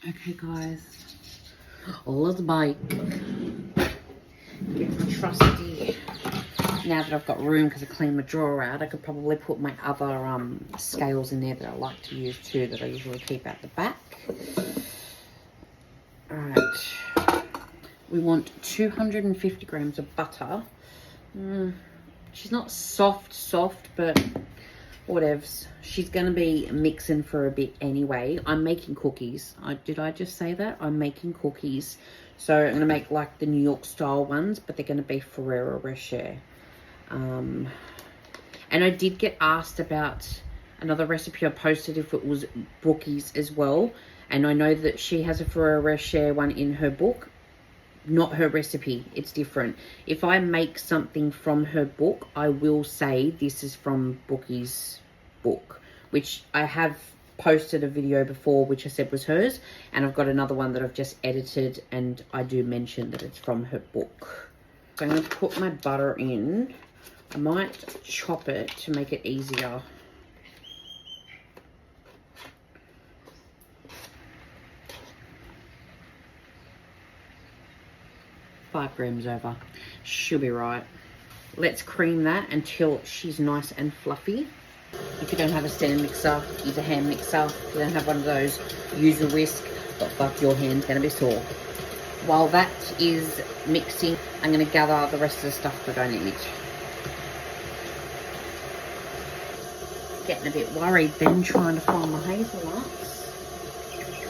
Okay guys, let's bite. Get my trusty. Now that I've got room because I cleaned my drawer out, I could probably put my other scales in there that I like to use too, that I usually keep at the back. Alright, we want 250 grams of butter. She's not soft, but whatevs. She's going to be mixing for a bit anyway. I'm making cookies. Did I just say that? I'm making cookies. So I'm going to make like the New York style ones, but they're going to be Ferrero Rocher. And I did get asked about another recipe I posted if it was Brookie's as well. And I know that she has a Ferrero Rocher one in her book. Not her recipe, it's different. If I make something from her book, I will say this is from Brookie's book, which I have posted a video before which I said was hers, and I've got another one that I've just edited and I do mention that it's from her book. So I'm going to put my butter in. I might chop it to make it easier. Five grams over. She'll be right. Let's cream that until she's nice and fluffy. If you don't have a stand mixer, use a hand mixer. If you don't have one of those, use a whisk, but fuck, your hand's gonna be sore. While that is mixing, I'm gonna gather the rest of the stuff that I need. Getting a bit worried then trying to find my hazelnuts.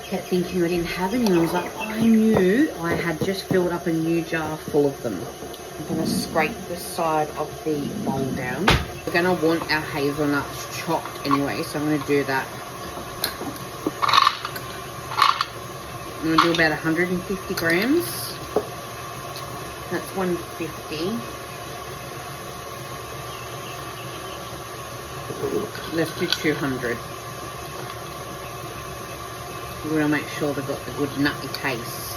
Kept thinking I didn't have any. I was like, I knew I had just filled up a new jar full of them. I'm going to scrape the side of the bowl down. We're going to want our hazelnuts chopped anyway, so I'm going to do that. I'm going to do about 150 grams. That's 150. Let's do 200. We want to make sure they've got the good nutty taste.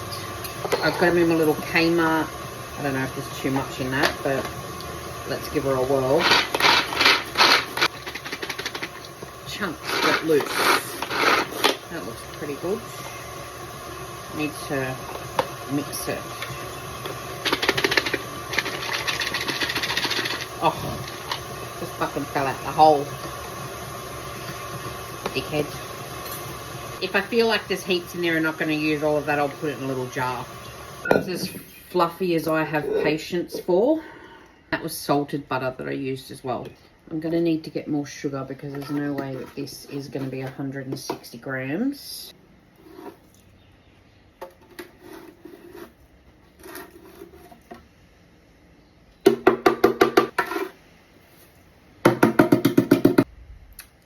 I've got them in my little Kmart. I don't know if there's too much in that, but let's give her a whirl. Chunks get loose. That looks pretty good. Need to mix it. Oh, just fucking fell out the hole. Dickhead. If I feel like there's heaps in there and not going to use all of that, I'll put it in a little jar. That's as fluffy as I have patience for. That was salted butter that I used as well. I'm going to need to get more sugar because there's no way that this is going to be 160 grams.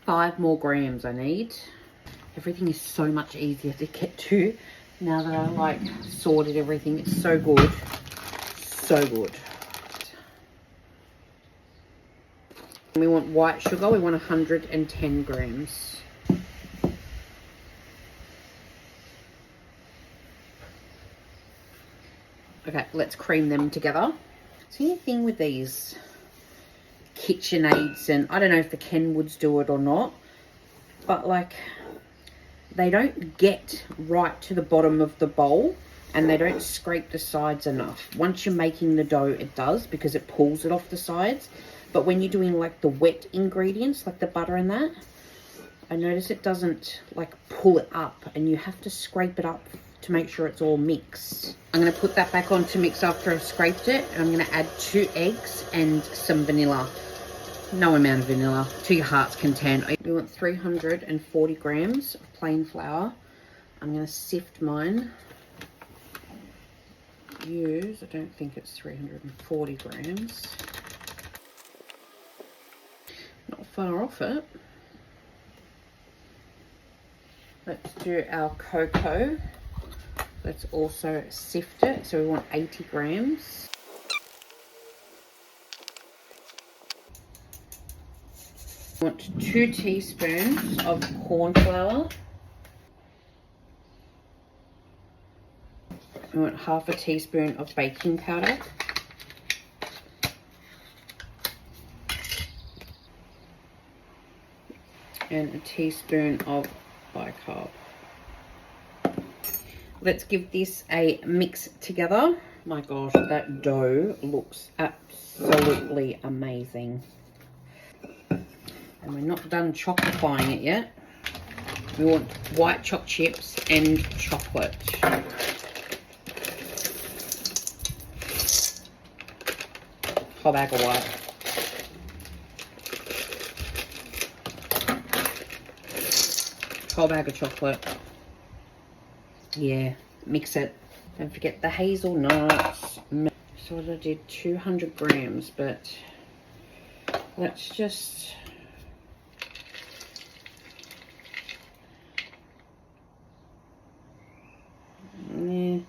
Five more grams I need. Everything is so much easier to get to now that I like sorted everything. It's so good. So good. We want white sugar. We want 110 grams. Okay, let's cream them together. See, the thing with these KitchenAids, and I don't know if the Kenwoods do it or not, but like, they don't get right to the bottom of the bowl and they don't scrape the sides enough. Once you're making the dough, it does because it pulls it off the sides. But when you're doing like the wet ingredients, like the butter and that, I notice it doesn't like pull it up and you have to scrape it up to make sure it's all mixed. I'm going to put that back on to mix after I've scraped it. And I'm going to add 2 eggs and some vanilla. No amount of vanilla, to your heart's content. We want 340 grams of plain flour. I'm going to sift mine. I don't think it's 340 grams. Not far off it. Let's do our cocoa. Let's also sift it. So we want 80 grams. We want 2 teaspoons of corn flour. We want half a teaspoon of baking powder. And a teaspoon of bicarb. Let's give this a mix together. My gosh, that dough looks absolutely amazing. And we're not done chocolifying it yet. We want white choc chips and chocolate. Whole bag of white. Whole bag of chocolate. Yeah, mix it. Don't forget the hazelnuts. So I did 200 grams, but let's just... Yeah,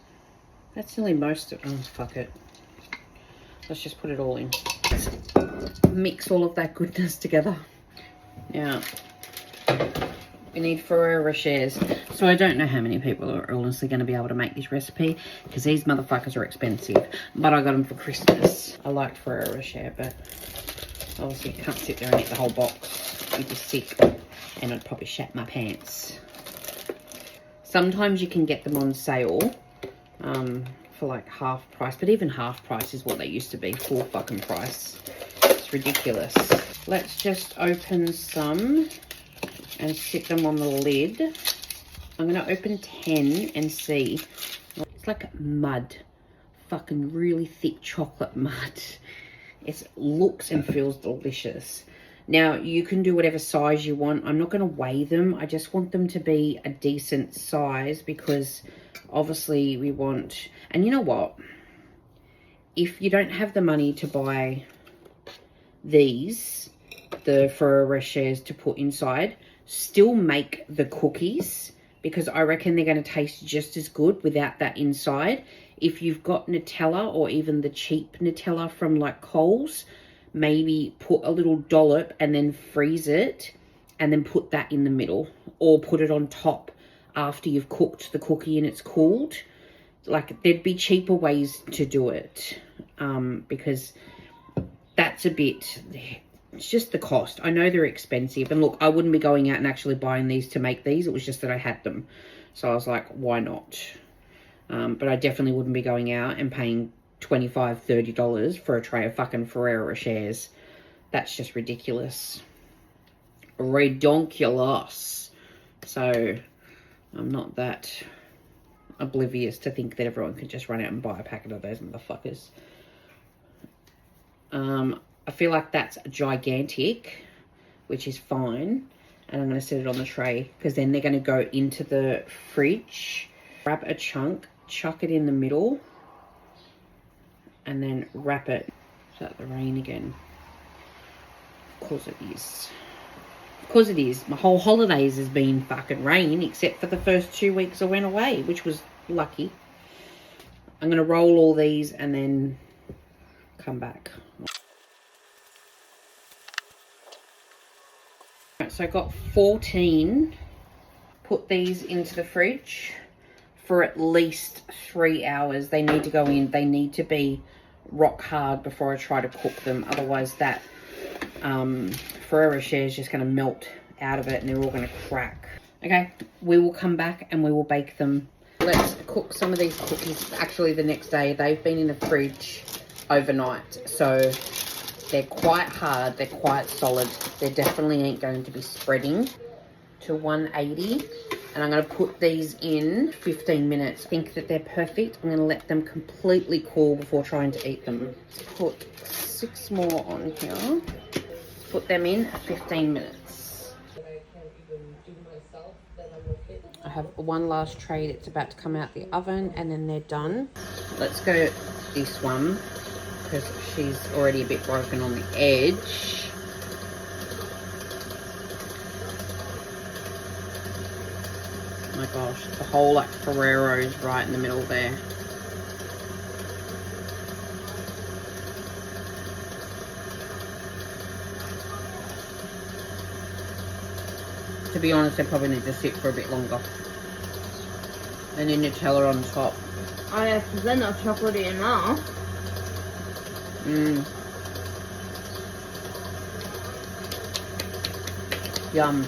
that's nearly most of it. Oh, fuck it. Let's just put it all in. Let's mix all of that goodness together. Now, we need Ferrero Rochers. So I don't know how many people are honestly going to be able to make this recipe because these motherfuckers are expensive. But I got them for Christmas. I liked Ferrero Rocher, but obviously you can't sit there and eat the whole box. You'd be sick and I'd probably shat my pants. Sometimes you can get them on sale for like half price, but even half price is what they used to be, full fucking price. It's ridiculous. Let's just open some and sit them on the lid. I'm gonna open 10 and see. It's like mud, fucking really thick chocolate mud. It looks and feels delicious. Now, you can do whatever size you want. I'm not going to weigh them. I just want them to be a decent size because obviously we want... And you know what? If you don't have the money to buy these, the Ferrero Rochers to put inside, still make the cookies because I reckon they're going to taste just as good without that inside. If you've got Nutella or even the cheap Nutella from like Coles, maybe put a little dollop and then freeze it and then put that in the middle, or put it on top after you've cooked the cookie and it's cooled. Like, there'd be cheaper ways to do it because that's a bit, it's just the cost. I know they're expensive, and look, I wouldn't be going out and actually buying these to make these. It was just that I had them, so I was like, why not? But I definitely wouldn't be going out and paying $25, $30 for a tray of fucking Ferrero Rochers. That's just ridiculous. Redonkulous. So I'm not that oblivious to think that everyone could just run out and buy a packet of those motherfuckers. I feel like that's gigantic, which is fine. And I'm going to set it on the tray because then they're going to go into the fridge. Grab a chunk, chuck it in the middle, and then wrap it. Is that the rain again? Of course it is. Of course it is. My whole holidays has been fucking rain, except for the first 2 weeks I went away, which was lucky. I'm going to roll all these and then come back. Right, so I got 14. Put these into the fridge for at least 3 hours. They need to go in. They need to be rock hard before I try to cook them. Otherwise that Ferrero Rocher is just going to melt out of it and they're all going to crack. Okay, we will come back and we will bake them. Let's cook some of these cookies actually the next day. They've been in the fridge overnight, so they're quite hard, they're quite solid. They definitely ain't going to be spreading. To 180, and I'm going to put these in 15 minutes. Think that they're perfect. I'm going to let them completely cool before trying to eat them. Put 6 more on here. Put them in 15 minutes. I have one last tray that's about to come out the oven and then they're done. Let's go this one because she's already a bit broken on the edge. Oh my gosh, the whole like Ferrero's right in the middle there. To be honest, they probably need to sit for a bit longer. And then Nutella on top. Oh yeah, because they're not chocolatey enough. Yum.